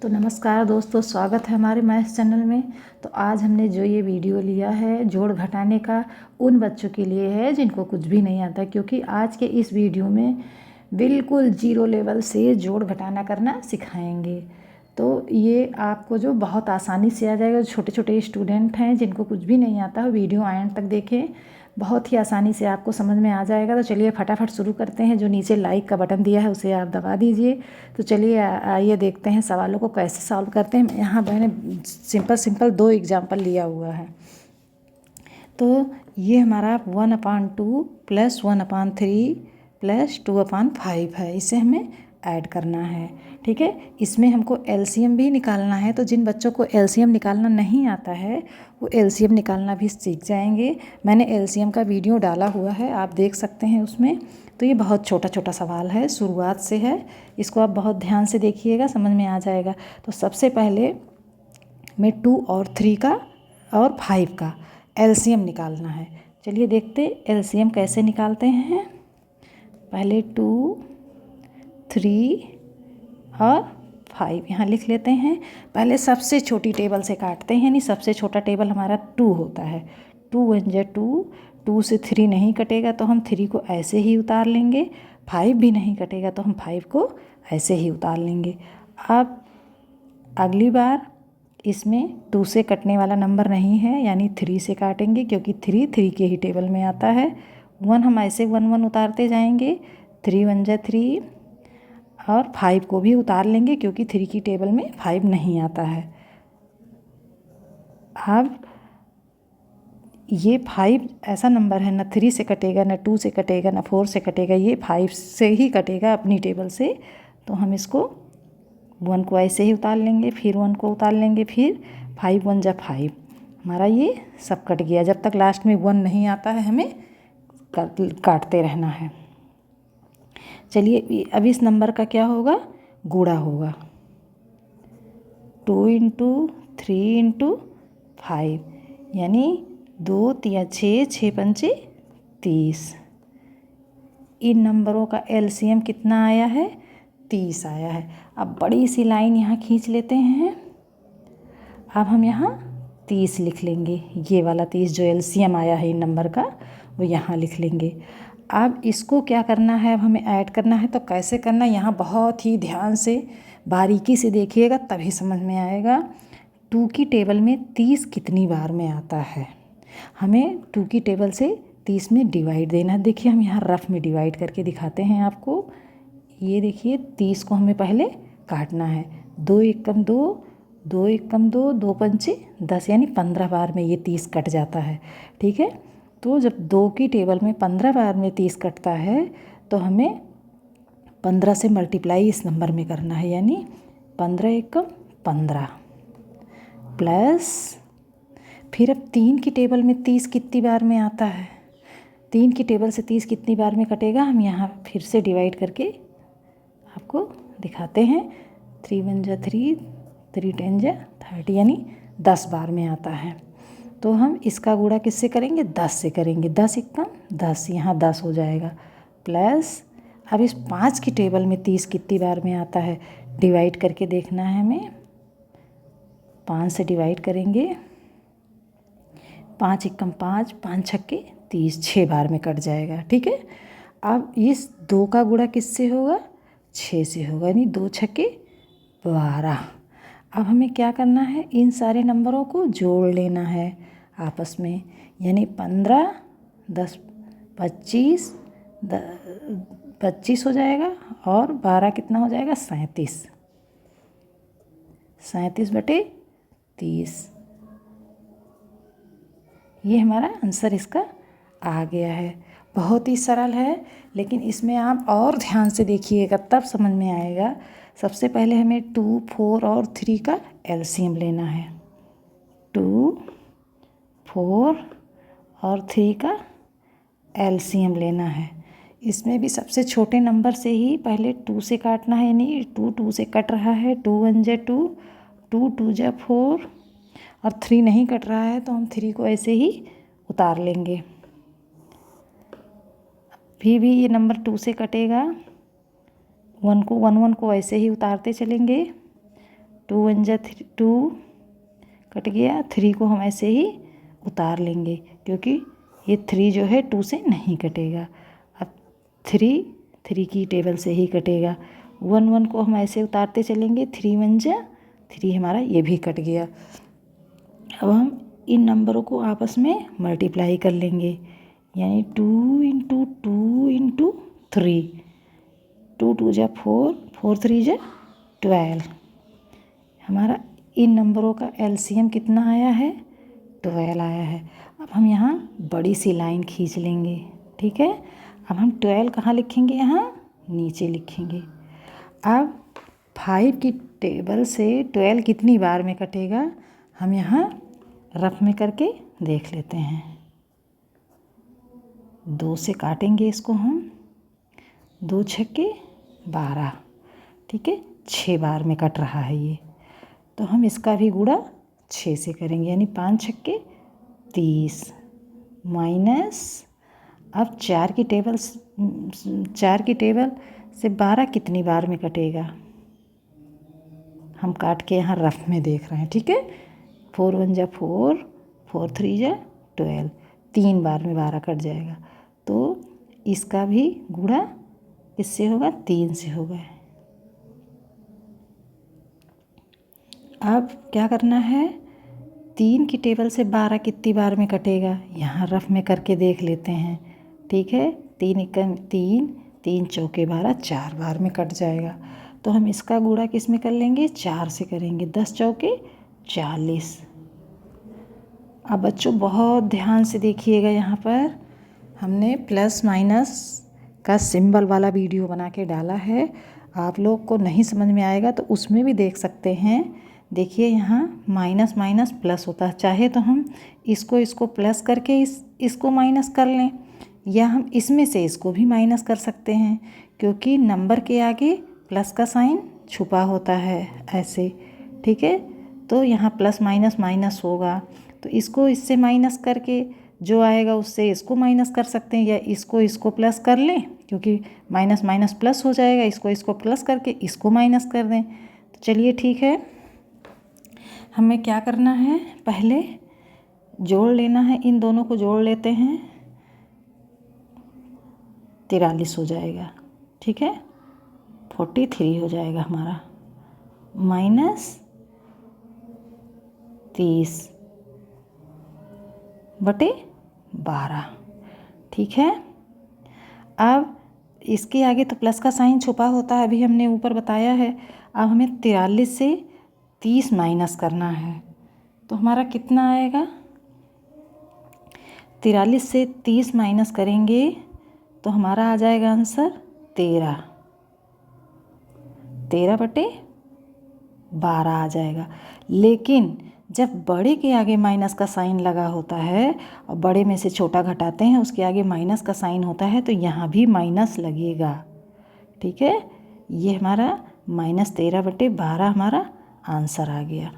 तो नमस्कार दोस्तों, स्वागत है हमारे मैथ्स चैनल में। तो आज हमने जो ये वीडियो लिया है जोड़ घटाने का, उन बच्चों के लिए है जिनको कुछ भी नहीं आता, क्योंकि आज के इस वीडियो में बिल्कुल जीरो लेवल से जोड़ घटाना करना सिखाएंगे। तो ये आपको जो बहुत आसानी से आ जाएगा। जो छोटे छोटे स्टूडेंट हैं जिनको कुछ भी नहीं आता, वीडियो एंड तक देखें, बहुत ही आसानी से आपको समझ में आ जाएगा। तो चलिए फटाफट शुरू करते हैं। जो नीचे लाइक का बटन दिया है उसे आप दबा दीजिए। तो चलिए आइए देखते हैं सवालों को कैसे सॉल्व करते हैं। यहाँ मैंने सिंपल दो एग्जाम्पल लिया हुआ है। तो ये हमारा 1/2 + 1/3 + 2/5 है। इसे हमें ऐड करना है, ठीक है। इसमें हमको एलसीएम भी निकालना है। तो जिन बच्चों को एलसीएम निकालना नहीं आता है वो एलसीएम निकालना भी सीख जाएंगे। मैंने एलसीएम का वीडियो डाला हुआ है, आप देख सकते हैं उसमें। तो ये बहुत छोटा छोटा सवाल है, शुरुआत से है। इसको आप बहुत ध्यान से देखिएगा, समझ में आ जाएगा। तो सबसे पहले में 2 और 3 का और 5 का एलसीएम निकालना है। चलिए देखते एलसीएम कैसे निकालते हैं। पहले 2, 3 और 5 यहाँ लिख लेते हैं। पहले सबसे छोटी टेबल से काटते हैं, यानी सबसे छोटा टेबल हमारा 2 होता है। 2 1 जा 2, 2 से 3 नहीं कटेगा तो हम 3 को ऐसे ही उतार लेंगे। 5 भी नहीं कटेगा तो हम 5 को ऐसे ही उतार लेंगे। अब अगली बार इसमें 2 से कटने वाला नंबर नहीं है, यानी 3 से काटेंगे, क्योंकि 3 के ही टेबल में आता है। 1 हम ऐसे 1 1 उतारते जाएंगे। 3 1 जा 3 और 5 को भी उतार लेंगे, क्योंकि 3 की टेबल में 5 नहीं आता है। अब ये 5 ऐसा नंबर है, ना 3 से कटेगा, ना 2 से कटेगा, ना 4 से कटेगा, ये 5 से ही कटेगा अपनी टेबल से। तो हम इसको 1 को ऐसे ही उतार लेंगे, फिर 1 को उतार लेंगे, फिर 5 1 जा 5, हमारा ये सब कट गया। जब तक लास्ट में 1 नहीं आता है हमें काटते रहना है। चलिए अब इस नंबर का क्या होगा, गुणा होगा। 2 × 3 × 5, यानी 2 3 6 6 पंचे 30। इन नंबरों का एलसीएम कितना आया है, 30 आया है। अब बड़ी सी लाइन यहाँ खींच लेते हैं। अब हम यहाँ 30 लिख लेंगे। ये वाला 30 जो एलसीएम आया है इन नंबर का, वो यहाँ लिख लेंगे। अब इसको क्या करना है, अब हमें ऐड करना है। तो कैसे करना है, यहाँ बहुत ही ध्यान से बारीकी से देखिएगा, तभी समझ में आएगा। 2 की टेबल में 30 कितनी बार में आता है। हमें 2 की टेबल से 30 में डिवाइड देना है। देखिए हम यहाँ रफ में डिवाइड करके दिखाते हैं आपको। ये देखिए 30 को हमें पहले काटना है। 2 1 कम 2, 2 1 कम 2, 2 पंचे 10, यानी 15 बार में ये 30 कट जाता है, ठीक है। तो जब 2 की टेबल में 15 बार में 30 कटता है तो हमें 15 से मल्टीप्लाई इस नंबर में करना है, यानी 15 1 कम 15 प्लस, फिर अब 3 की टेबल में 30 कितनी बार में आता है, 3 की टेबल से 30 कितनी बार में कटेगा, हम यहाँ फिर से डिवाइड करके आपको दिखाते हैं। 3 1 जा 3, 3 10 जा 30, यानी 10 बार में आता है। तो हम इसका गुणा किससे करेंगे, 10 से करेंगे। 10 1 कम 10, यहाँ 10 हो जाएगा। प्लस अब इस 5 की टेबल में 30 कितनी बार में आता है, डिवाइड करके देखना है हमें। 5 से डिवाइड करेंगे, 5 1 कम 5, 5 छक्के 30, 6 बार में कट जाएगा, ठीक है। अब इस 2 का गुणा किससे होगा, 6 से होगा, यानी 2 छक्के 12। अब हमें क्या करना है, इन सारे नंबरों को जोड़ लेना है आपस में, यानी 15 10 25 25 हो जाएगा, और 12 कितना हो जाएगा, 37। 37/30, ये हमारा आंसर इसका आ गया है। बहुत ही सरल है, लेकिन इसमें आप और ध्यान से देखिएगा तब समझ में आएगा। सबसे पहले हमें 2 4 और 3 का एलसीएम लेना है। 2 4 और 3 का एलसीएम लेना है। इसमें भी सबसे छोटे नंबर से ही पहले 2 से काटना है, यानी 2 2 से कट रहा है। 2 1 जा 2, 2 2 जा 4, और 3 नहीं कट रहा है तो हम 3 को ऐसे ही उतार लेंगे। फिर भी ये नंबर 2 से कटेगा। 1 1 को ऐसे ही उतारते चलेंगे। 2 1 जा 2 कट गया, 3 को हम ऐसे ही उतार लेंगे क्योंकि ये 3 जो है 2 से नहीं कटेगा। अब 3 की टेबल से ही कटेगा। 1 1 को हम ऐसे उतारते चलेंगे, 3 1 जा 3 हमारा ये भी कट गया। अब हम इन नंबरों को आपस में मल्टीप्लाई कर लेंगे, यानी 2 इंटू 2 इंटू 3, 2 2 जा 4, 4 3 जा 12। हमारा इन नंबरों का एलसीएम कितना आया है? 12 आया है। अब हम यहाँ बड़ी सी लाइन खींच लेंगे, ठीक है। अब हम 12 कहाँ लिखेंगे? यहाँ नीचे लिखेंगे। अब 5 की टेबल से 12 कितनी बार में कटेगा हम यहाँ रफ में करके देख लेते हैं। 2 से काटेंगे इसको हम, 2 छक्के 12, ठीक है, 6 बार में कट रहा है ये। तो हम इसका भी गुणा 6 से करेंगे, यानी 5 छक्के 30 माइनस, अब 4 की टेबल से 12 कितनी बार में कटेगा हम काट के यहाँ रफ में देख रहे हैं, ठीक है। 4 1 जा 4, 4 3 जा 12, 3 बार में 12 कट जाएगा। तो इसका भी गुणा किससे होगा? 3 से होगा। अब क्या करना है? 3 की टेबल से 12 कितनी बार में कटेगा यहाँ रफ में करके देख लेते हैं, ठीक है। 3 एकम 3, 3 चौके 12, 4 बार में कट जाएगा। तो हम इसका गुणा किस में कर लेंगे? 4 से करेंगे, 10 चौके 40। अब बच्चों बहुत ध्यान से देखिएगा, यहाँ पर हमने प्लस माइनस का सिंबल वाला वीडियो बना के डाला है। आप लोग को नहीं समझ में आएगा तो उसमें भी देख सकते हैं। देखिए यहाँ माइनस माइनस प्लस होता है, चाहे तो हम इसको प्लस करके इसको माइनस कर लें, या हम इसमें से इसको भी माइनस कर सकते हैं, क्योंकि नंबर के आगे प्लस का साइन छुपा होता है ऐसे, ठीक है। तो यहाँ प्लस माइनस माइनस होगा, तो इसको इससे माइनस करके जो आएगा उससे इसको माइनस कर सकते हैं, या इसको प्लस कर लें क्योंकि माइनस माइनस प्लस हो जाएगा, इसको प्लस करके इसको माइनस कर दें। तो चलिए ठीक है, हमें क्या करना है? पहले जोड़ लेना है, इन दोनों को जोड़ लेते हैं, 43 हो जाएगा, ठीक है। 43 हो जाएगा हमारा, माइनस 30/12, ठीक है। अब इसके आगे तो प्लस का साइन छुपा होता है, अभी हमने ऊपर बताया है। अब हमें 43 से 30 माइनस करना है, तो हमारा कितना आएगा? 43 से 30 माइनस करेंगे तो हमारा आ जाएगा आंसर 13/12 आ जाएगा। लेकिन जब बड़े के आगे माइनस का साइन लगा होता है और बड़े में से छोटा घटाते हैं, उसके आगे माइनस का साइन होता है, तो यहाँ भी माइनस लगेगा, ठीक है। ये हमारा -13/12 हमारा आंसर आ गया।